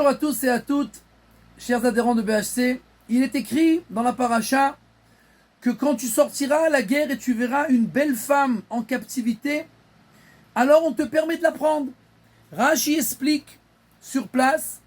Bonjour à tous et à toutes, chers adhérents de BHC. Il est écrit dans la paracha que quand tu sortiras à la guerre et tu verras une belle femme en captivité, alors on te permet de la prendre. Rashi explique sur place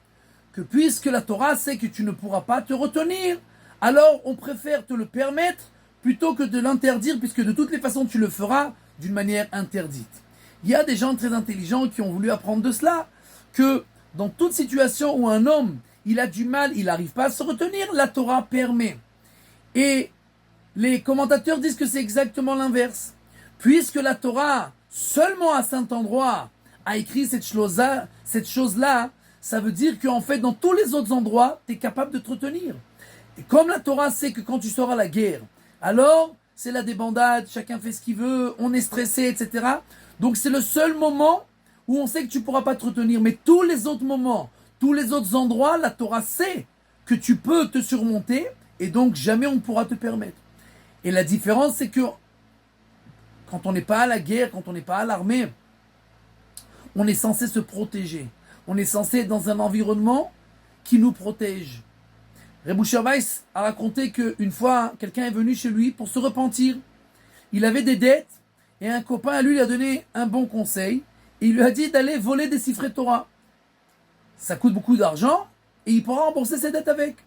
que puisque la Torah sait que tu ne pourras pas te retenir, alors on préfère te le permettre plutôt que de l'interdire, puisque de toutes les façons tu le feras d'une manière interdite. Il y a des gens très intelligents qui ont voulu apprendre de cela, que dans toute situation où un homme il a du mal, il n'arrive pas à se retenir, la Torah permet. Et les commentateurs disent que c'est exactement l'inverse. Puisque la Torah, seulement à cet endroit, a écrit cette chose-là, ça veut dire qu'en fait, dans tous les autres endroits, tu es capable de te retenir. Et comme la Torah sait que quand tu sors à la guerre, alors c'est la débandade, chacun fait ce qu'il veut, on est stressé, etc. Donc c'est le seul moment où on sait que tu ne pourras pas te retenir. Mais tous les autres moments, tous les autres endroits, la Torah sait que tu peux te surmonter et donc jamais on ne pourra te permettre. Et la différence, c'est que quand on n'est pas à la guerre, quand on n'est pas à l'armée, on est censé se protéger. On est censé être dans un environnement qui nous protège. Rebbe Weiss a raconté qu'une fois, quelqu'un est venu chez lui pour se repentir. Il avait des dettes et un copain à lui a donné un bon conseil. Et il lui a dit d'aller voler des siffrets Torah. Ça coûte beaucoup d'argent et il pourra rembourser ses dettes avec.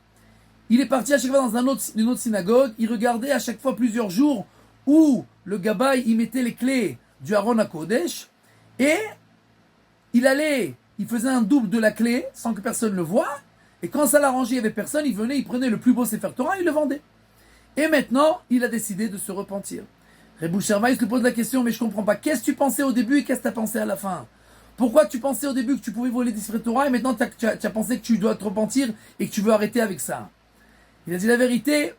Il est parti à chaque fois dans une autre synagogue. Il regardait à chaque fois plusieurs jours où le gabaï y mettait les clés du Haron à Kodesh. Et il faisait un double de la clé sans que personne le voie. Et quand ça l'arrangeait, il n'y avait personne, il venait, il prenait le plus beau Sefer Torah, il le vendait. Et maintenant, il a décidé de se repentir. Rebbe Weiss lui pose la question, mais je ne comprends pas. Qu'est-ce que tu pensais au début et qu'est-ce que tu as pensé à la fin? Pourquoi tu pensais au début que tu pouvais voler des Sefer Torah et maintenant tu as pensé que tu dois te repentir et que tu veux arrêter avec ça? Il a dit la vérité,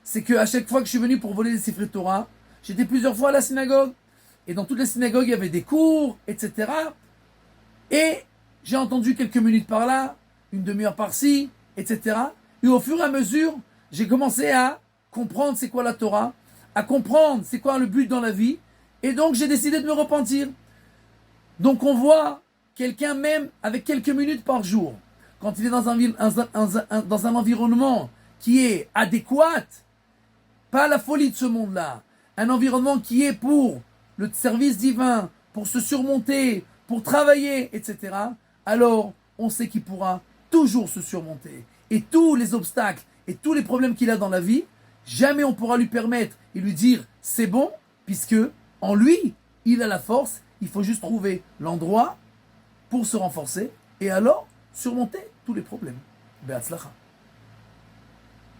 c'est qu'à chaque fois que je suis venu pour voler des Sefer Torah, j'étais plusieurs fois à la synagogue. Et dans toutes les synagogues, il y avait des cours, etc. Et j'ai entendu quelques minutes par là, une demi-heure par-ci, etc. Et au fur et à mesure, j'ai commencé à comprendre c'est quoi la Torah, à comprendre c'est quoi le but dans la vie, et donc j'ai décidé de me repentir. Donc on voit quelqu'un même avec quelques minutes par jour, quand il est dans un environnement qui est adéquat, pas la folie de ce monde-là, un environnement qui est pour le service divin, pour se surmonter, pour travailler, etc., alors on sait qu'il pourra toujours se surmonter. Et tous les obstacles et tous les problèmes qu'il a dans la vie, jamais on pourra lui permettre et lui dire c'est bon, puisque en lui, il a la force, il faut juste trouver l'endroit pour se renforcer et alors surmonter tous les problèmes. Be'atzlacha.